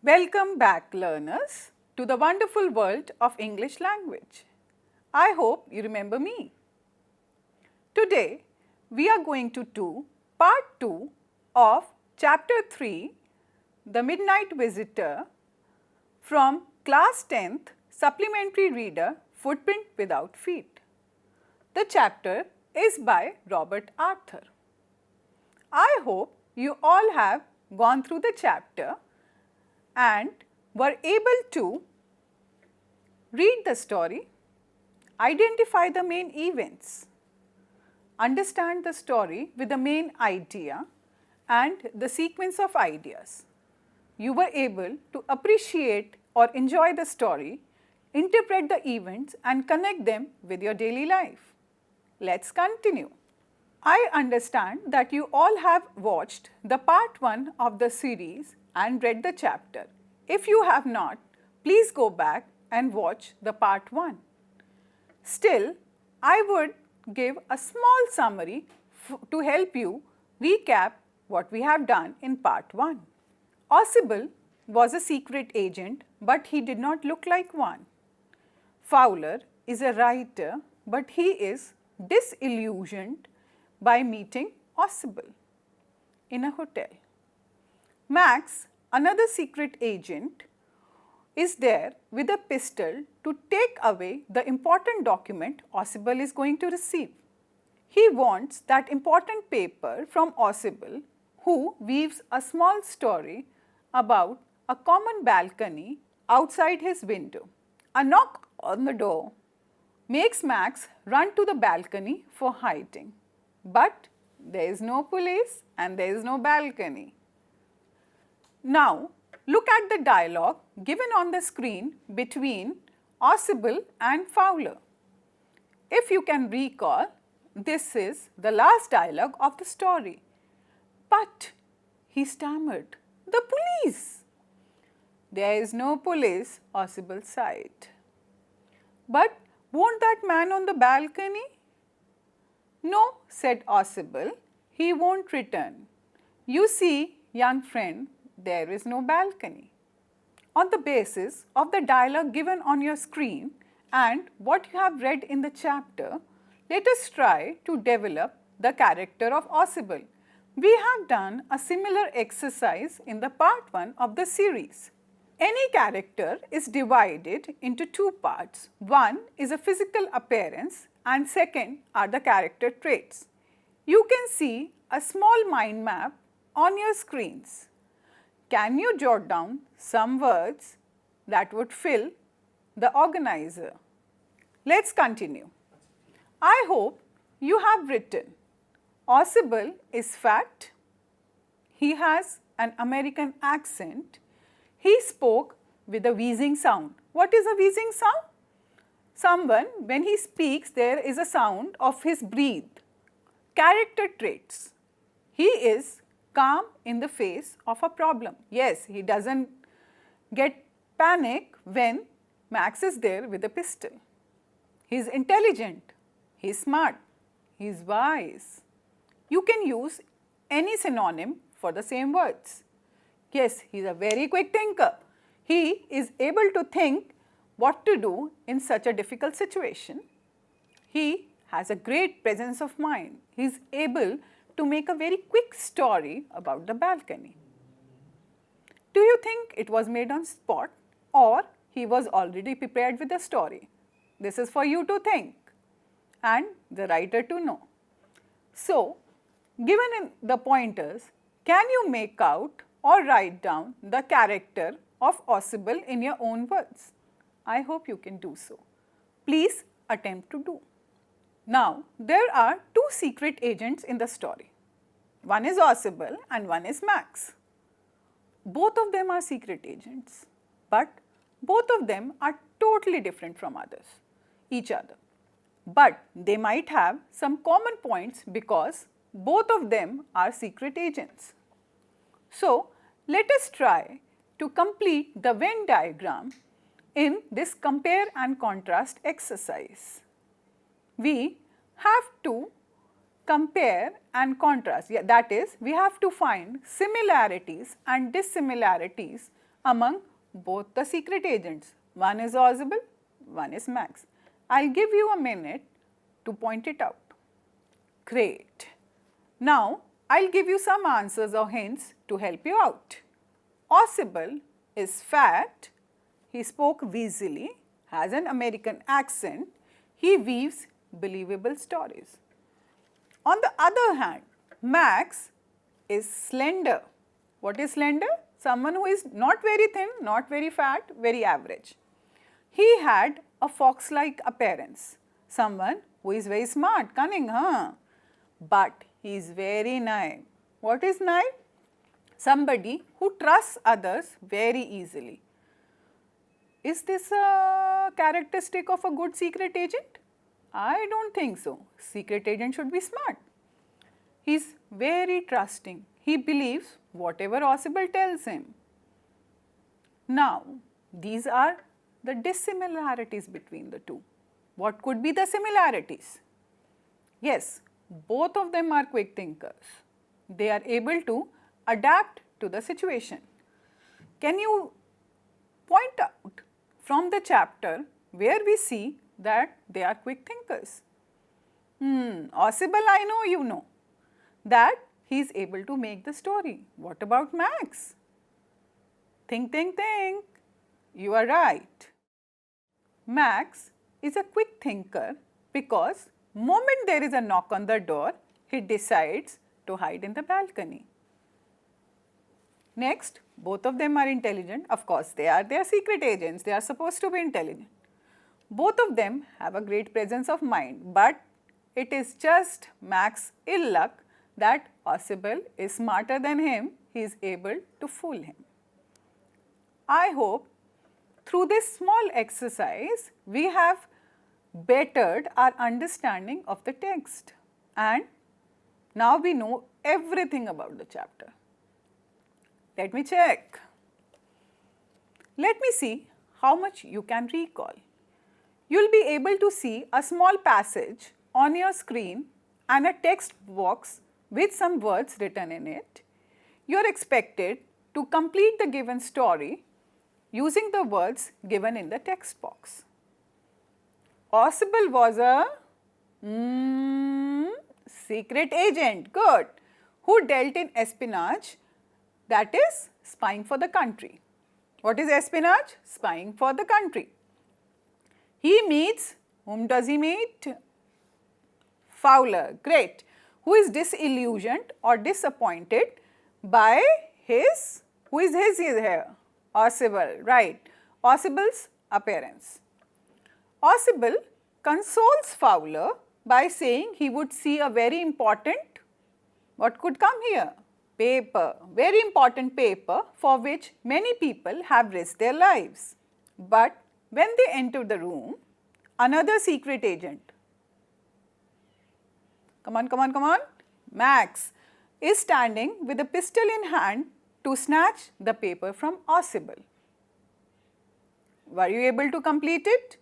Welcome back, learners, to the wonderful world of English language. I hope you remember me. Today, we are going to do part 2 of chapter 3, The Midnight Visitor, from class 10th supplementary reader Footprint Without Feet. The chapter is by Robert Arthur. I hope you all have gone through the chapter and were able to read the story, identify the main events, understand the story with the main idea and the sequence of ideas. You were able to appreciate or enjoy the story, interpret the events and connect them with your daily life. Let's continue. I understand that you all have watched the part 1 of the series and read the chapter. If you have not, please go back and watch the part 1. Still, I would give a small summary to help you recap what we have done in part 1. Ossible was a secret agent, but he did not look like one. Fowler is a writer, but he is disillusioned by meeting Ossible in a hotel. Max, another secret agent, is there with a pistol to take away the important document Ossible is going to receive. He wants that important paper from Ossible, who weaves a small story about a common balcony outside his window. A knock on the door makes Max run to the balcony for hiding. But there is no police and there is no balcony. Now, look at the dialogue given on the screen between Ossible and Fowler. If you can recall, this is the last dialogue of the story. But, he stammered, the police! There is no police, Ossible sighed. But won't that man on the balcony? No, said Ossible, he won't return. You see, young friend, there is no balcony. On the basis of the dialogue given on your screen and what you have read in the chapter, let us try to develop the character of Ossible. We have done a similar exercise in the part 1 of the series. Any character is divided into two parts. One is a physical appearance and second are the character traits. You can see a small mind map on your screens. Can you jot down some words that would fill the organizer? Let's continue. I hope you have written, Ossible is fat, he has an American accent, he spoke with a wheezing sound. What is a wheezing sound? Someone, when he speaks, there is a sound of his breath. Character traits. He is calm in the face of a problem. Yes, he doesn't get panic when Max is there with a pistol. He is intelligent, he is smart, he is wise. You can use any synonym for the same words. Yes, he is a very quick thinker. He is able to think what to do in such a difficult situation. He has a great presence of mind. He is able to make a very quick story about the balcony. Do you think it was made on spot or he was already prepared with the story? This is for you to think and the writer to know. So, given in the pointers, can you make out or write down the character of Ossible in your own words? I hope you can do so. Please attempt to do. Now, there are two secret agents in the story. One is Ossible and one is Max. Both of them are secret agents, but both of them are totally different from each other. But they might have some common points because both of them are secret agents. So, let us try to complete the Venn diagram in this compare and contrast exercise. We have to compare and contrast. Yeah, that is, we have to find similarities and dissimilarities among both the secret agents. One is Ausable, one is Max. I'll give you a minute to point it out. Great. Now, I'll give you some answers or hints to help you out. Ausable is fat, he spoke wheezily, has an American accent, he weaves believable stories. On the other hand, Max is slender. What is slender? Someone who is not very thin, not very fat, very average. He had a fox-like appearance. Someone who is very smart, cunning, but he is very naive. What is naive? Somebody who trusts others very easily. Is this a characteristic of a good secret agent? I don't think so. Secret agent should be smart. He is very trusting. He believes whatever Ausable tells him. Now, these are the dissimilarities between the two. What could be the similarities? Yes, both of them are quick thinkers. They are able to adapt to the situation. Can you point out from the chapter where we see that they are quick thinkers? Ausable, I know you know that he is able to make the story. What about Max? Think, think, think. You are right. Max is a quick thinker because moment there is a knock on the door, he decides to hide in the balcony. Next, both of them are intelligent. Of course, they are secret agents. They are supposed to be intelligent. Both of them have a great presence of mind, but it is just Max's ill luck that Ausable is smarter than him. He is able to fool him. I hope through this small exercise, we have bettered our understanding of the text, and now we know everything about the chapter. Let me check. Let me see how much you can recall. You will be able to see a small passage on your screen and a text box with some words written in it. You are expected to complete the given story using the words given in the text box. Ausable was a secret agent, good, who dealt in espionage, that is spying for the country. What is espionage? Spying for the country. He meets, whom does he meet? Fowler, great, who is disillusioned or disappointed by his, who is his here? Ausable, right, Ausable's appearance. Ausable consoles Fowler by saying he would see a very important, what could come here? Paper, very important paper for which many people have risked their lives. But when they enter the room, another secret agent, come on, Max, is standing with a pistol in hand to snatch the paper from Ausable. Were you able to complete it?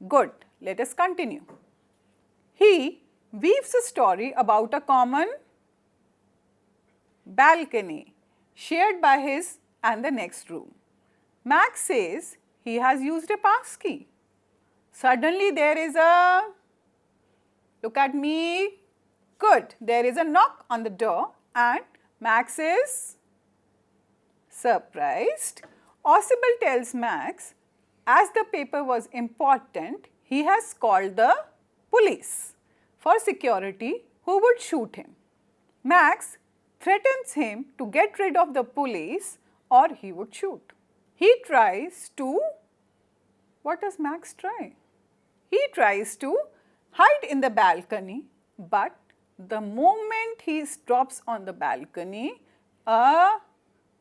Good, let us continue. He weaves a story about a common balcony shared by his and the next room. Max says he has used a passkey. Suddenly there is a, look at me, good, there is a knock on the door and Max is surprised. Ausable tells Max, as the paper was important, he has called the police for security who would shoot him. Max threatens him to get rid of the police or he would shoot. He tries to, what does Max try? He tries to hide in the balcony, but the moment he drops on the balcony, a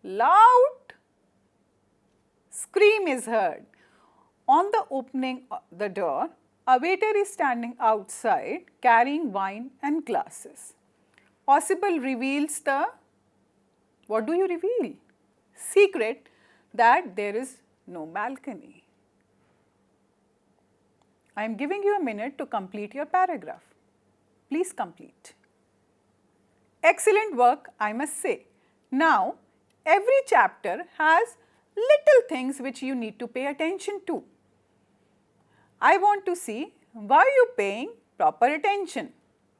loud scream is heard. On the opening of the door, a waiter is standing outside carrying wine and glasses. Ausable reveals the, what do you reveal? Secret that there is no balcony. I am giving you a minute to complete your paragraph. Please complete. Excellent work, I must say. Now, every chapter has little things which you need to pay attention to. I want to see why you paying proper attention.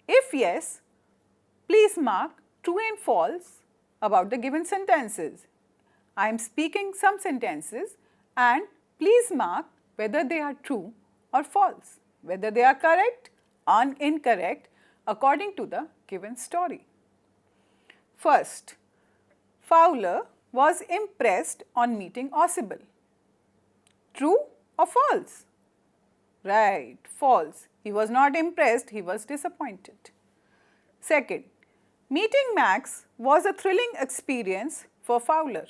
If yes, please mark true and false about the given sentences. I am speaking some sentences and please mark whether they are true or false, whether they are correct or incorrect according to the given story. First, Fowler was impressed on meeting Ossible. True or false? Right, false. He was not impressed, he was disappointed. Second, meeting Max was a thrilling experience for Fowler.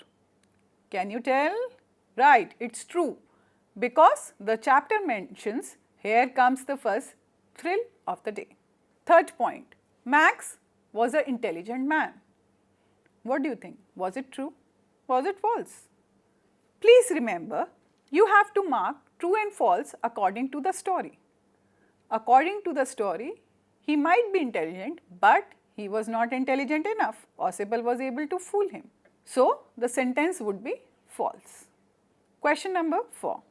Can you tell? Right, it's true. Because the chapter mentions, here comes the first thrill of the day. Third point, Max was an intelligent man. What do you think? Was it true? Was it false? Please remember, you have to mark true and false according to the story. According to the story, he might be intelligent, but he was not intelligent enough. Ossible was able to fool him. So, the sentence would be false. Question number 4.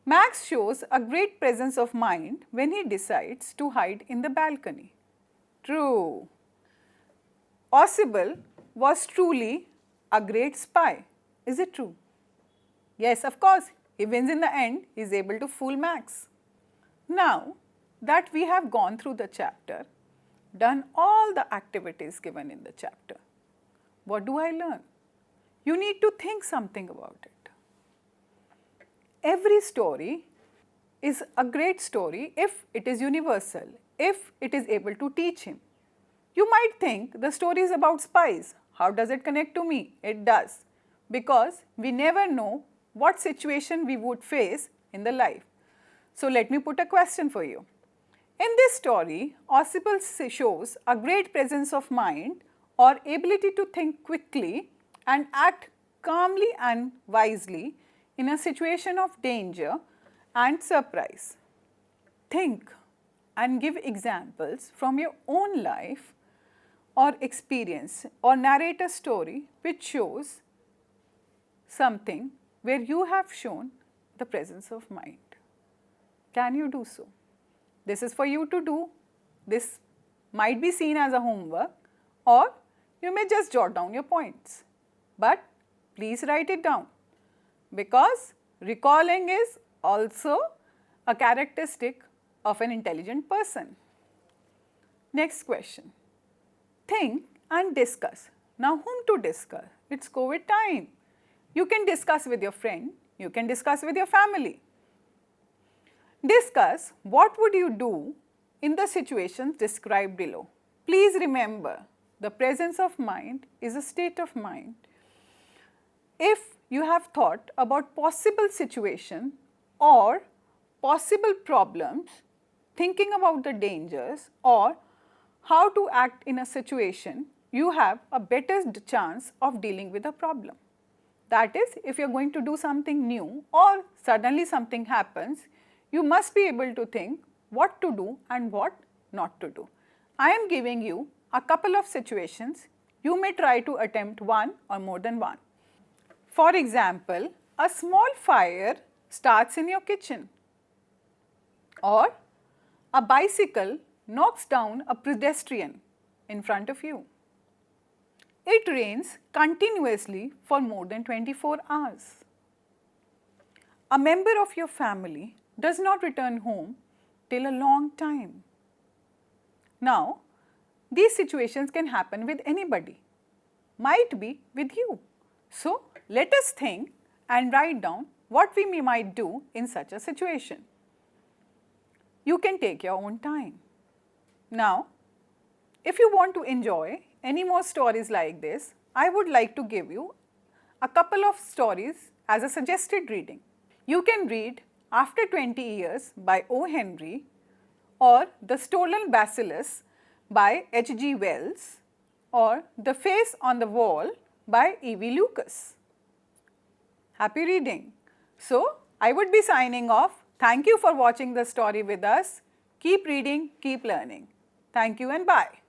Max shows a great presence of mind when he decides to hide in the balcony. True. Ossible was truly a great spy. Is it true? Yes, of course. He wins in the end. He is able to fool Max. Now that we have gone through the chapter, done all the activities given in the chapter, what do I learn? You need to think something about it. Every story is a great story if it is universal, if it is able to teach him. You might think the story is about spies. How does it connect to me? It does, because we never know what situation we would face in the life. So let me put a question for you. In this story, Ossible shows a great presence of mind or ability to think quickly and act calmly and wisely in a situation of danger and surprise. Think and give examples from your own life or experience or narrate a story which shows something where you have shown the presence of mind. Can you do so? This is for you to do. This might be seen as a homework, or you may just jot down your points. But please write it down, because recalling is also a characteristic of an intelligent person. Next question. Think and discuss. Now whom to discuss? It's COVID time. You can discuss with your friend, you can discuss with your family. Discuss what would you do in the situations described below. Please remember, the presence of mind is a state of mind. If you have thought about possible situation or possible problems, thinking about the dangers or how to act in a situation, you have a better chance of dealing with a problem. That is, if you are going to do something new or suddenly something happens, you must be able to think what to do and what not to do. I am giving you a couple of situations. You may try to attempt one or more than one. For example, a small fire starts in your kitchen, or a bicycle knocks down a pedestrian in front of you. It rains continuously for more than 24 hours. A member of your family does not return home till a long time. Now, these situations can happen with anybody, might be with you. So, let us think and write down what we might do in such a situation. You can take your own time. Now, if you want to enjoy any more stories like this, I would like to give you a couple of stories as a suggested reading. You can read After 20 Years by O. Henry, or The Stolen Bacillus by H.G. Wells, or The Face on the Wall by E.V. Lucas. Happy reading. So, I would be signing off. Thank you for watching the story with us. Keep reading, keep learning. Thank you and bye.